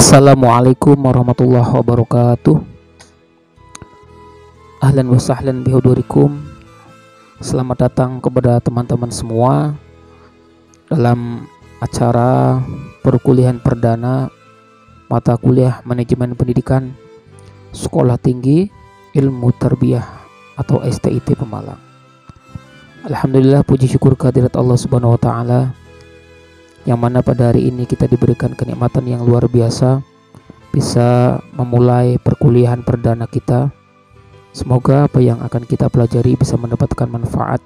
Assalamualaikum warahmatullahi wabarakatuh. Ahlan wa sahlan bihudurikum. Selamat datang kepada teman-teman semua dalam acara perkuliahan perdana mata kuliah Manajemen Pendidikan Sekolah Tinggi Ilmu Tarbiyah atau STIT Pemalang. Alhamdulillah, puji syukur kehadirat Allah Subhanahu wa taala, yang mana pada hari ini kita diberikan kenikmatan yang luar biasa bisa memulai perkuliahan perdana kita. Semoga apa yang akan kita pelajari bisa mendapatkan manfaat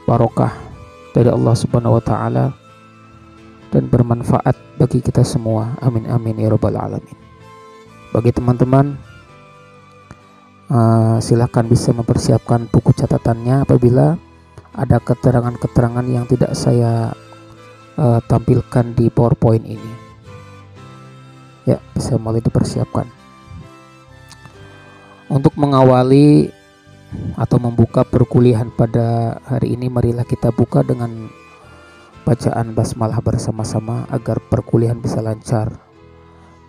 barokah dari Allah Subhanahu wa taala dan bermanfaat bagi kita semua. Amin amin ya rabbal alamin. Bagi teman-teman, silakan bisa mempersiapkan buku catatannya apabila ada keterangan-keterangan yang tidak saya tampilkan di PowerPoint ini. Ya, bisa mulai dipersiapkan. Untuk mengawali atau membuka perkuliahan pada hari ini, marilah kita buka dengan bacaan basmalah bersama-sama agar perkuliahan bisa lancar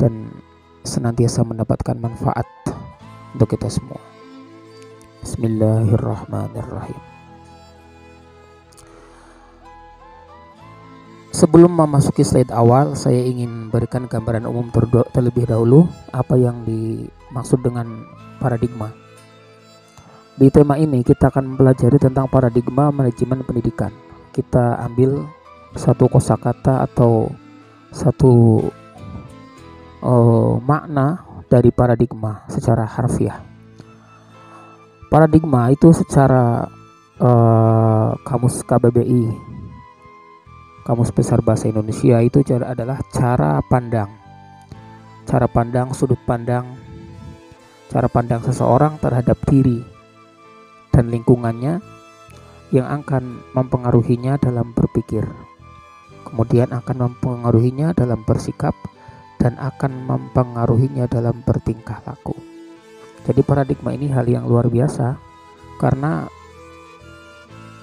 dan senantiasa mendapatkan manfaat untuk kita semua. Bismillahirrahmanirrahim. Sebelum memasuki slide awal, saya ingin berikan gambaran umum terlebih dahulu apa yang dimaksud dengan paradigma. Di tema ini kita akan mempelajari tentang paradigma manajemen pendidikan. Kita ambil satu kosakata atau satu makna dari paradigma secara harfiah. Paradigma itu secara kamus KBBI, Kamus Besar Bahasa Indonesia, itu adalah cara pandang, sudut pandang, cara pandang seseorang terhadap diri dan lingkungannya yang akan mempengaruhinya dalam berpikir, kemudian akan mempengaruhinya dalam bersikap, dan akan mempengaruhinya dalam bertingkah laku. Jadi paradigma ini hal yang luar biasa, karena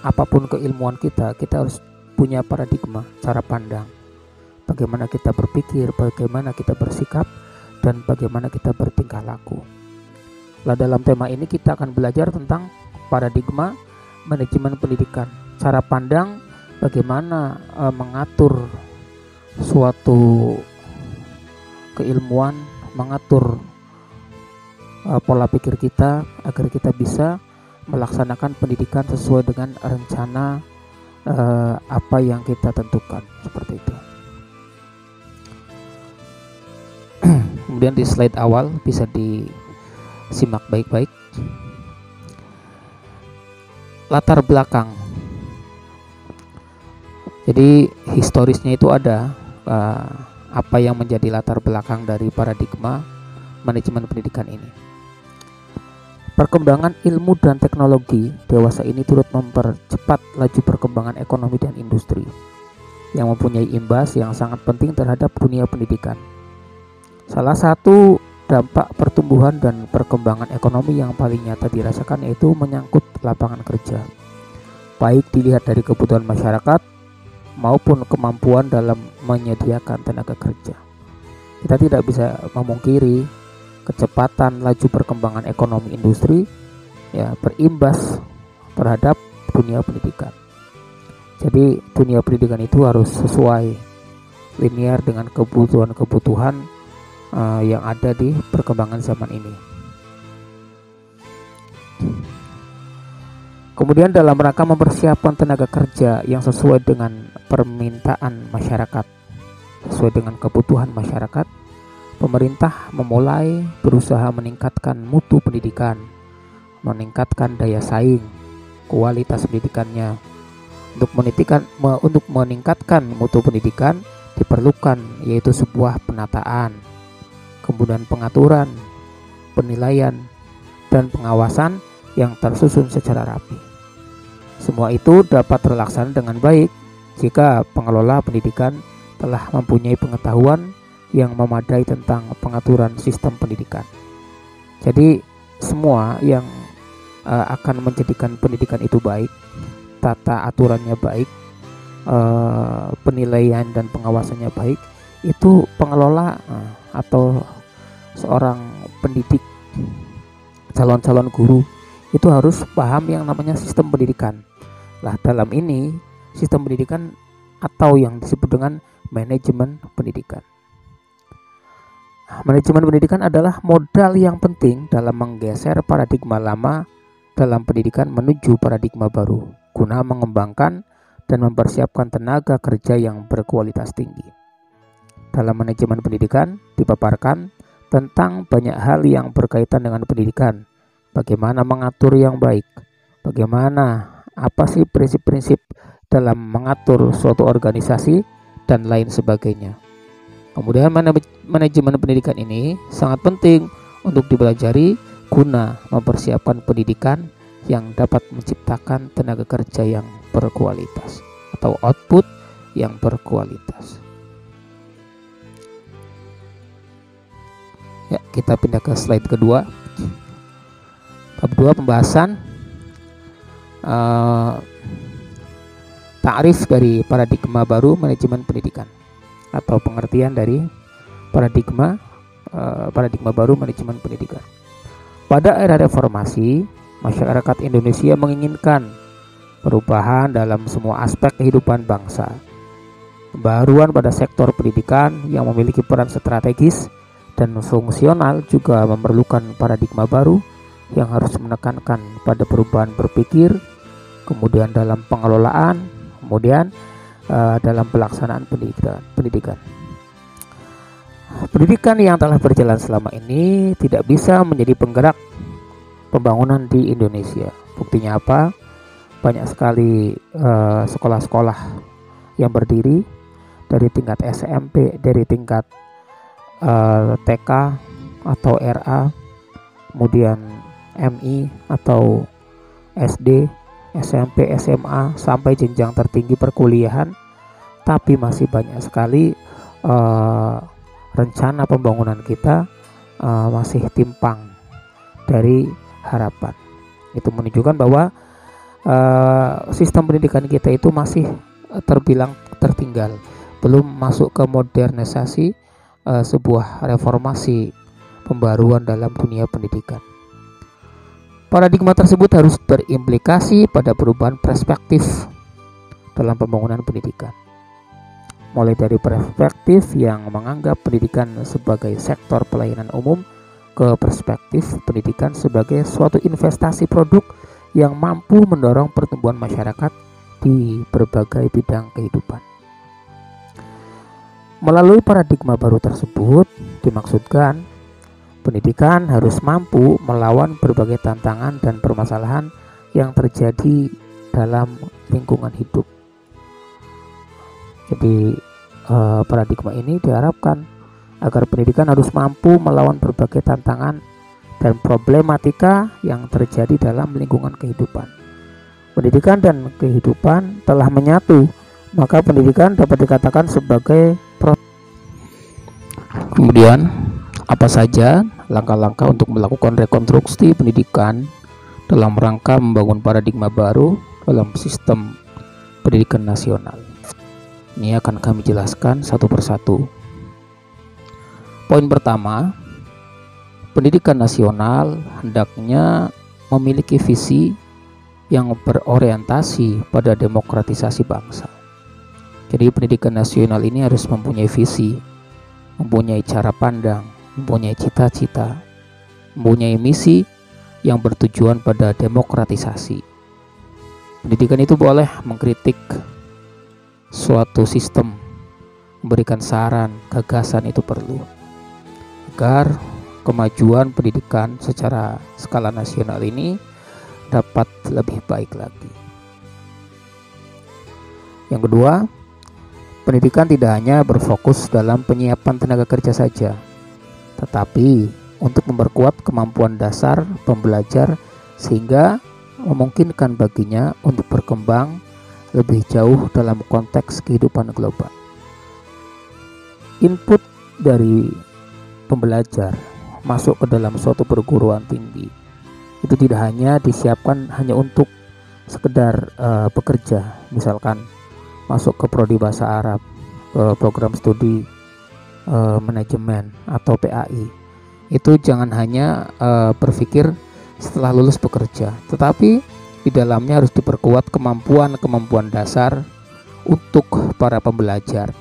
apapun keilmuan kita harus punya paradigma, cara pandang, bagaimana kita berpikir, bagaimana kita bersikap, dan bagaimana kita bertingkah laku. Nah, dalam tema ini kita akan belajar tentang paradigma manajemen pendidikan, cara pandang bagaimana mengatur suatu keilmuan, mengatur pola pikir kita agar kita bisa melaksanakan pendidikan sesuai dengan rencana apa yang kita tentukan, seperti itu. Kemudian di slide awal bisa disimak baik-baik. Latar belakang. Jadi historisnya itu ada apa yang menjadi latar belakang dari paradigma manajemen pendidikan ini. Perkembangan ilmu dan teknologi dewasa ini turut mempercepat laju perkembangan ekonomi dan industri yang mempunyai imbas yang sangat penting terhadap dunia pendidikan. Salah satu dampak pertumbuhan dan perkembangan ekonomi yang paling nyata dirasakan yaitu menyangkut lapangan kerja, baik dilihat dari kebutuhan masyarakat maupun kemampuan dalam menyediakan tenaga kerja. Kita tidak bisa memungkiri kecepatan laju perkembangan ekonomi industri berimbas terhadap dunia pendidikan. Jadi dunia pendidikan itu harus sesuai linear dengan kebutuhan-kebutuhan yang ada di perkembangan zaman ini. Kemudian dalam rangka mempersiapkan tenaga kerja yang sesuai dengan permintaan masyarakat, sesuai dengan kebutuhan masyarakat, pemerintah memulai berusaha meningkatkan mutu pendidikan, meningkatkan daya saing, kualitas pendidikannya. Untuk meningkatkan mutu pendidikan diperlukan yaitu sebuah penataan, kemudian pengaturan, penilaian, dan pengawasan yang tersusun secara rapi. Semua itu dapat terlaksana dengan baik jika pengelola pendidikan telah mempunyai pengetahuan yang memadai tentang pengaturan sistem pendidikan. Jadi semua yang akan menjadikan pendidikan itu baik, tata aturannya baik, penilaian dan pengawasannya baik, itu pengelola atau seorang pendidik, calon-calon guru itu harus paham yang namanya sistem pendidikan. Lah dalam ini sistem pendidikan atau yang disebut dengan manajemen pendidikan. Manajemen pendidikan adalah modal yang penting dalam menggeser paradigma lama dalam pendidikan menuju paradigma baru guna mengembangkan dan mempersiapkan tenaga kerja yang berkualitas tinggi. Dalam manajemen pendidikan dipaparkan tentang banyak hal yang berkaitan dengan pendidikan, bagaimana mengatur yang baik, bagaimana apa sih prinsip-prinsip dalam mengatur suatu organisasi dan lain sebagainya. Kemudian manajemen pendidikan ini sangat penting untuk dipelajari guna mempersiapkan pendidikan yang dapat menciptakan tenaga kerja yang berkualitas atau output yang berkualitas. Ya, kita pindah ke slide kedua. Bab 2 pembahasan ta'rif dari paradigma baru manajemen pendidikan atau pengertian dari paradigma baru manajemen pendidikan. Pada era reformasi, masyarakat Indonesia menginginkan perubahan dalam semua aspek kehidupan bangsa. Pembaruan pada sektor pendidikan yang memiliki peran strategis dan fungsional juga memerlukan paradigma baru yang harus menekankan pada perubahan berpikir, kemudian dalam pengelolaan, kemudian dalam pelaksanaan pendidikan. Pendidikan yang telah berjalan selama ini tidak bisa menjadi penggerak pembangunan di Indonesia. Buktinya apa? Banyak sekali sekolah-sekolah yang berdiri dari tingkat SMP, dari tingkat TK atau RA, kemudian MI atau SD, SMP, SMA sampai jenjang tertinggi perkuliahan, tapi masih banyak sekali rencana pembangunan kita masih timpang dari harapan. Itu menunjukkan bahwa sistem pendidikan kita itu masih terbilang tertinggal, belum masuk ke modernisasi sebuah reformasi pembaruan dalam dunia pendidikan. Paradigma tersebut harus berimplikasi pada perubahan perspektif dalam pembangunan pendidikan, mulai dari perspektif yang menganggap pendidikan sebagai sektor pelayanan umum ke perspektif pendidikan sebagai suatu investasi produk yang mampu mendorong pertumbuhan masyarakat di berbagai bidang kehidupan. Melalui paradigma baru tersebut dimaksudkan pendidikan harus mampu melawan berbagai tantangan dan permasalahan yang terjadi dalam lingkungan hidup. Jadi paradigma ini diharapkan agar pendidikan harus mampu melawan berbagai tantangan dan problematika yang terjadi dalam lingkungan kehidupan. Pendidikan dan kehidupan telah menyatu, maka pendidikan dapat dikatakan sebagai Kemudian, apa saja langkah-langkah untuk melakukan rekonstruksi pendidikan dalam rangka membangun paradigma baru dalam sistem pendidikan nasional? Ini akan kami jelaskan satu persatu. Poin pertama, pendidikan nasional hendaknya memiliki visi yang berorientasi pada demokratisasi bangsa. Jadi pendidikan nasional ini harus mempunyai visi, mempunyai cara pandang, mempunyai cita-cita, mempunyai misi yang bertujuan pada demokratisasi. Pendidikan itu boleh mengkritik suatu sistem, memberikan saran, gagasan itu perlu agar kemajuan pendidikan secara skala nasional ini dapat lebih baik lagi. Yang kedua, pendidikan tidak hanya berfokus dalam penyiapan tenaga kerja saja, tetapi untuk memperkuat kemampuan dasar pembelajar sehingga memungkinkan baginya untuk berkembang lebih jauh dalam konteks kehidupan global. Input dari pembelajar masuk ke dalam suatu perguruan tinggi itu tidak hanya disiapkan hanya untuk sekedar bekerja, misalkan masuk ke prodi bahasa Arab, ke program studi manajemen atau PAI. Itu jangan hanya berpikir setelah lulus bekerja, tetapi di dalamnya harus diperkuat kemampuan dasar untuk para pembelajar,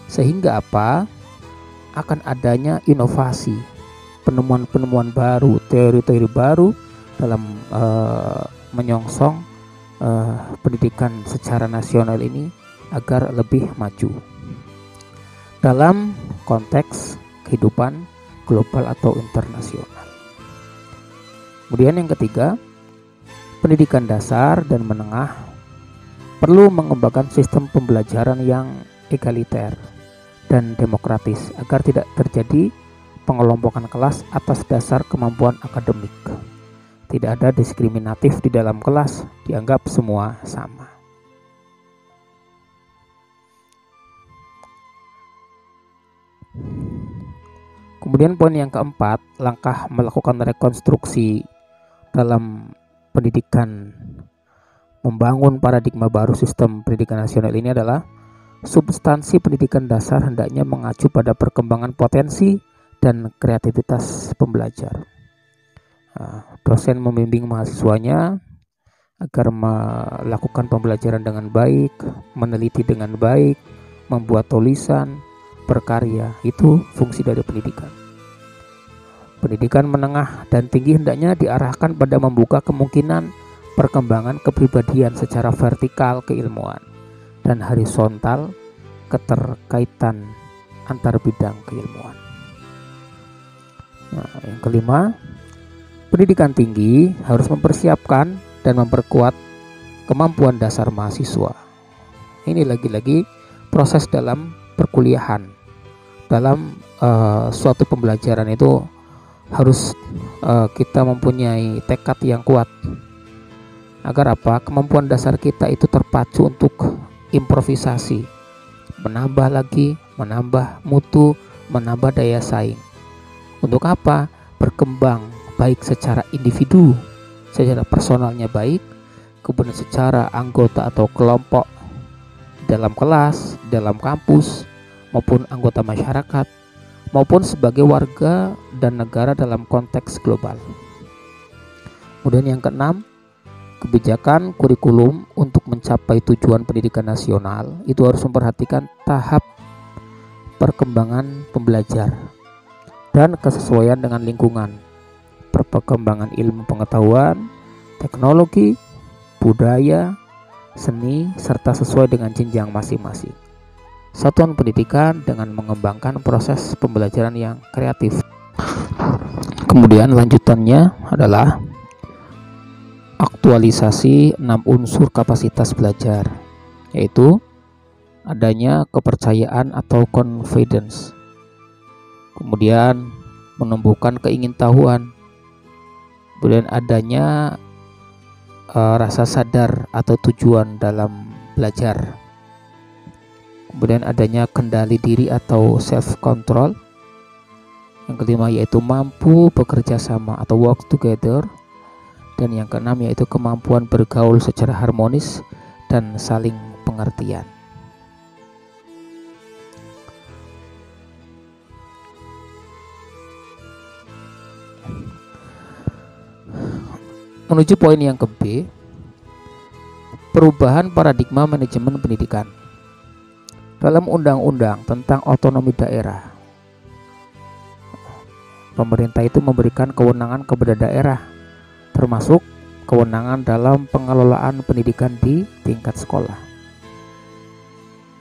sehingga apa? Akan adanya inovasi, penemuan-penemuan baru, teori-teori baru dalam menyongsong pendidikan secara nasional ini agar lebih maju dalam konteks kehidupan global atau internasional. Kemudian yang ketiga, pendidikan dasar dan menengah perlu mengembangkan sistem pembelajaran yang egaliter dan demokratis agar tidak terjadi pengelompokan kelas atas dasar kemampuan akademik. Tidak ada diskriminatif di dalam kelas, dianggap semua sama. Kemudian poin yang keempat, langkah melakukan rekonstruksi dalam pendidikan membangun paradigma baru sistem pendidikan nasional ini adalah substansi pendidikan dasar hendaknya mengacu pada perkembangan potensi dan kreativitas pembelajar. Dosen membimbing mahasiswanya agar melakukan pembelajaran dengan baik, meneliti dengan baik, membuat tulisan, berkarya. Itu fungsi dari pendidikan. Pendidikan menengah dan tinggi hendaknya diarahkan pada membuka kemungkinan perkembangan kepribadian secara vertikal keilmuan dan horizontal keterkaitan antar bidang keilmuan. Nah, yang kelima, pendidikan tinggi harus mempersiapkan dan memperkuat kemampuan dasar mahasiswa. Ini lagi-lagi proses dalam perkuliahan. Dalam suatu pembelajaran itu harus kita mempunyai tekad yang kuat. Agar apa? Kemampuan dasar kita itu terpacu untuk improvisasi, menambah lagi, menambah mutu, menambah daya saing. Untuk apa? Berkembang baik secara individu, secara personalnya baik, kemudian secara anggota atau kelompok dalam kelas, dalam kampus, maupun anggota masyarakat, maupun sebagai warga dan negara dalam konteks global. Kemudian yang keenam, kebijakan kurikulum untuk mencapai tujuan pendidikan nasional itu harus memperhatikan tahap perkembangan pembelajar dan kesesuaian dengan lingkungan, perkembangan ilmu pengetahuan, teknologi, budaya, seni, serta sesuai dengan jenjang masing-masing. Satuan pendidikan dengan mengembangkan proses pembelajaran yang kreatif. Kemudian lanjutannya adalah aktualisasi 6 unsur kapasitas belajar, yaitu adanya kepercayaan atau confidence, kemudian menumbuhkan keingintahuan, kemudian adanya rasa sadar atau tujuan dalam belajar, kemudian adanya kendali diri atau self control. Yang kelima yaitu mampu bekerja sama atau work together, dan yang keenam yaitu kemampuan bergaul secara harmonis dan saling pengertian. Menuju poin yang ke B, perubahan paradigma manajemen pendidikan. Dalam undang-undang tentang otonomi daerah, pemerintah itu memberikan kewenangan kepada daerah, termasuk kewenangan dalam pengelolaan pendidikan di tingkat sekolah.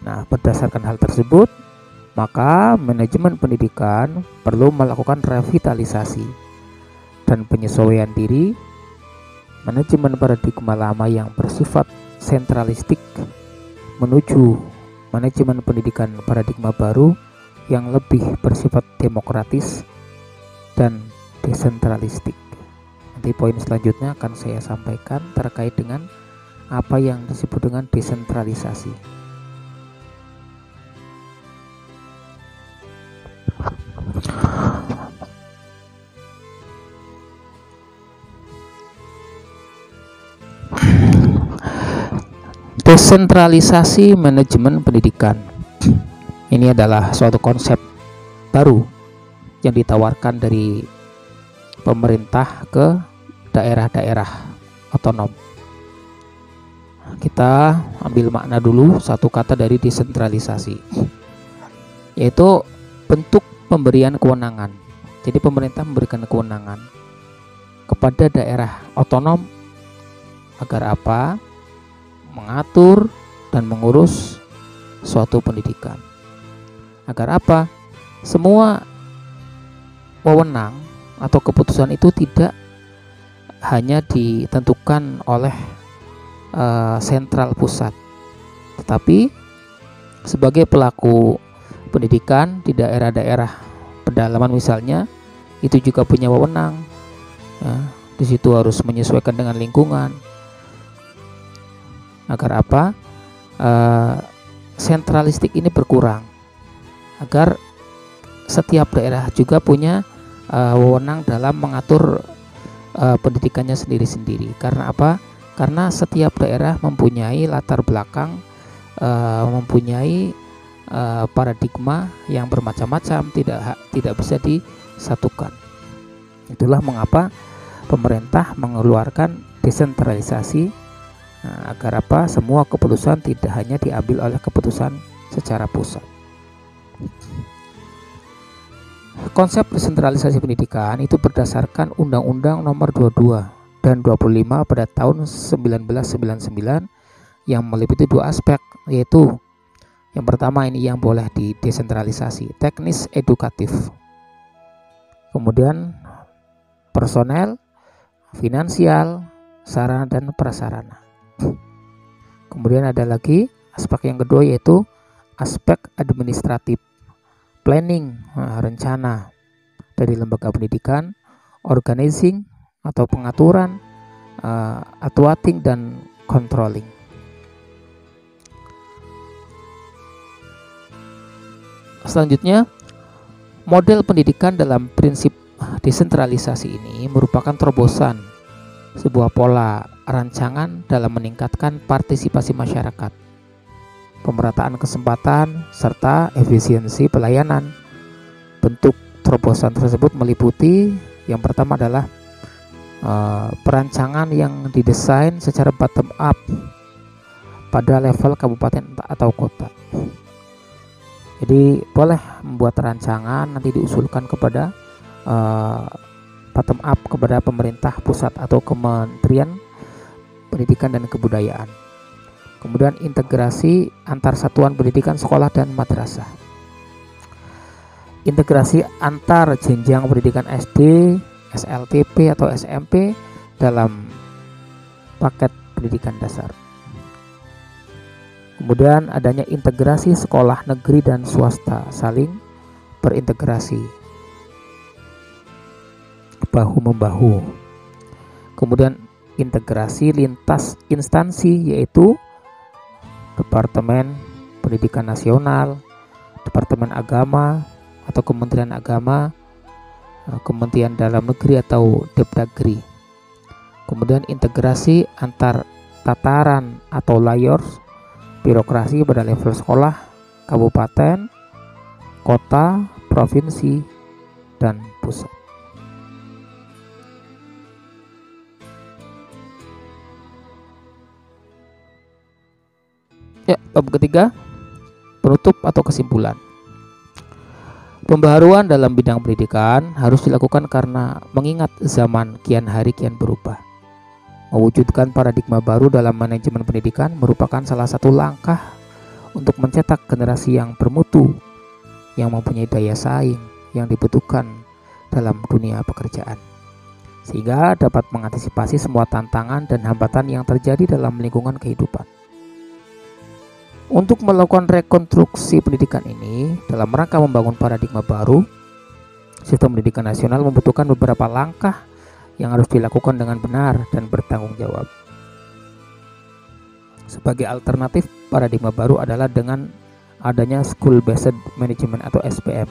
Nah, berdasarkan hal tersebut, maka manajemen pendidikan perlu melakukan revitalisasi dan penyesuaian diri. Manajemen paradigma lama yang bersifat sentralistik menuju manajemen pendidikan paradigma baru yang lebih bersifat demokratis dan desentralistik. Nanti poin selanjutnya akan saya sampaikan terkait dengan apa yang disebut dengan desentralisasi. Desentralisasi manajemen pendidikan ini adalah suatu konsep baru yang ditawarkan dari pemerintah ke daerah-daerah otonom. Kita ambil makna dulu satu kata dari desentralisasi, yaitu bentuk pemberian kewenangan. Jadi pemerintah memberikan kewenangan kepada daerah otonom agar apa? Mengatur dan mengurus suatu pendidikan. Agar apa? Semua wewenang atau keputusan itu tidak hanya ditentukan oleh sentral pusat, tetapi sebagai pelaku pendidikan di daerah-daerah pedalaman misalnya itu juga punya wewenang. Ya, di situ harus menyesuaikan dengan lingkungan. Agar apa? Sentralistik ini berkurang. Agar setiap daerah juga punya wewenang dalam mengatur pendidikannya sendiri-sendiri. Karena apa? Karena setiap daerah mempunyai latar belakang, mempunyai paradigma yang bermacam-macam, tidak bisa disatukan. Itulah mengapa pemerintah mengeluarkan desentralisasi, agar apa? Semua keputusan tidak hanya diambil oleh keputusan secara pusat. Konsep desentralisasi pendidikan itu berdasarkan Undang-Undang Nomor 22 dan 25 pada tahun 1999 yang meliputi dua aspek, yaitu yang pertama ini yang boleh didesentralisasi, teknis edukatif, kemudian personel, finansial, sarana dan prasarana. Kemudian ada lagi aspek yang kedua, yaitu aspek administratif, planning, rencana dari lembaga pendidikan, organizing atau pengaturan, outwatting dan controlling. Selanjutnya, model pendidikan dalam prinsip desentralisasi ini merupakan terobosan sebuah pola rancangan dalam meningkatkan partisipasi masyarakat, pemerataan kesempatan, serta efisiensi pelayanan. Bentuk terobosan tersebut meliputi yang pertama adalah perancangan yang didesain secara bottom up pada level kabupaten atau kota. Jadi boleh membuat rancangan nanti diusulkan kepada bottom up kepada pemerintah pusat atau Kementerian Pendidikan dan Kebudayaan. Kemudian integrasi antar satuan pendidikan sekolah dan madrasah. Integrasi antar jenjang pendidikan SD, SLTP atau SMP dalam paket pendidikan dasar. Kemudian adanya integrasi sekolah negeri dan swasta saling berintegrasi bahu-membahu. Kemudian integrasi lintas instansi, yaitu Departemen Pendidikan Nasional, Departemen Agama atau Kementerian Agama, Kementerian Dalam Negeri atau Depdagri. Kemudian integrasi antar tataran atau layers birokrasi pada level sekolah, kabupaten, kota, provinsi, dan pusat. Ya, bab ketiga, penutup atau kesimpulan. Pembaharuan dalam bidang pendidikan harus dilakukan karena mengingat zaman kian hari kian berubah. Mewujudkan paradigma baru dalam manajemen pendidikan merupakan salah satu langkah untuk mencetak generasi yang bermutu, yang mempunyai daya saing yang dibutuhkan dalam dunia pekerjaan, sehingga dapat mengantisipasi semua tantangan dan hambatan yang terjadi dalam lingkungan kehidupan. Untuk melakukan rekonstruksi pendidikan ini dalam rangka membangun paradigma baru, sistem pendidikan nasional membutuhkan beberapa langkah yang harus dilakukan dengan benar dan bertanggung jawab. Sebagai alternatif, paradigma baru adalah dengan adanya School Based Management atau SBM.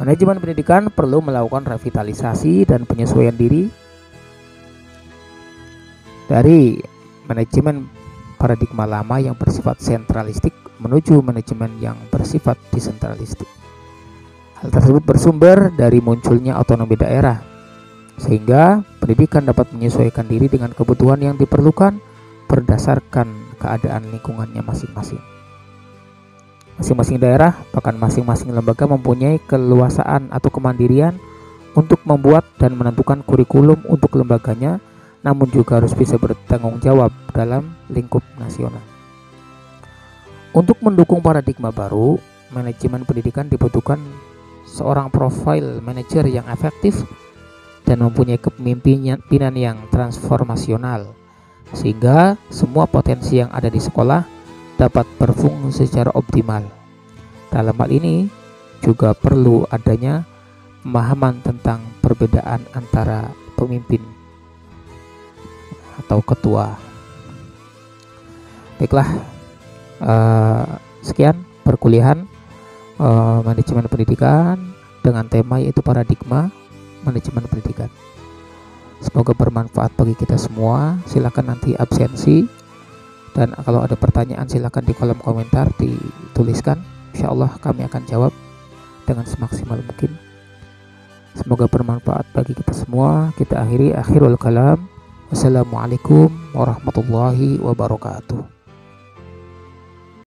Manajemen pendidikan perlu melakukan revitalisasi dan penyesuaian diri dari manajemen paradigma lama yang bersifat sentralistik menuju manajemen yang bersifat desentralistik. Hal tersebut bersumber dari munculnya otonomi daerah, sehingga pendidikan dapat menyesuaikan diri dengan kebutuhan yang diperlukan berdasarkan keadaan lingkungannya masing-masing. Masing-masing daerah, bahkan masing-masing lembaga mempunyai keleluasaan atau kemandirian untuk membuat dan menentukan kurikulum untuk lembaganya, namun juga harus bisa bertanggung jawab dalam lingkup nasional. Untuk mendukung paradigma baru, manajemen pendidikan dibutuhkan seorang profil manajer yang efektif dan mempunyai kepemimpinan yang transformasional, sehingga semua potensi yang ada di sekolah dapat berfungsi secara optimal. Dalam hal ini juga perlu adanya pemahaman tentang perbedaan antara pemimpin atau ketua. Baiklah, sekian perkuliahan manajemen pendidikan dengan tema yaitu paradigma manajemen pendidikan. Semoga bermanfaat bagi kita semua. Silakan nanti absensi, dan kalau ada pertanyaan silakan di kolom komentar dituliskan. Insya Allah kami akan jawab dengan semaksimal mungkin. Semoga bermanfaat bagi kita semua. Kita akhiri akhirul kalam. Wassalamualaikum warahmatullahi wabarakatuh.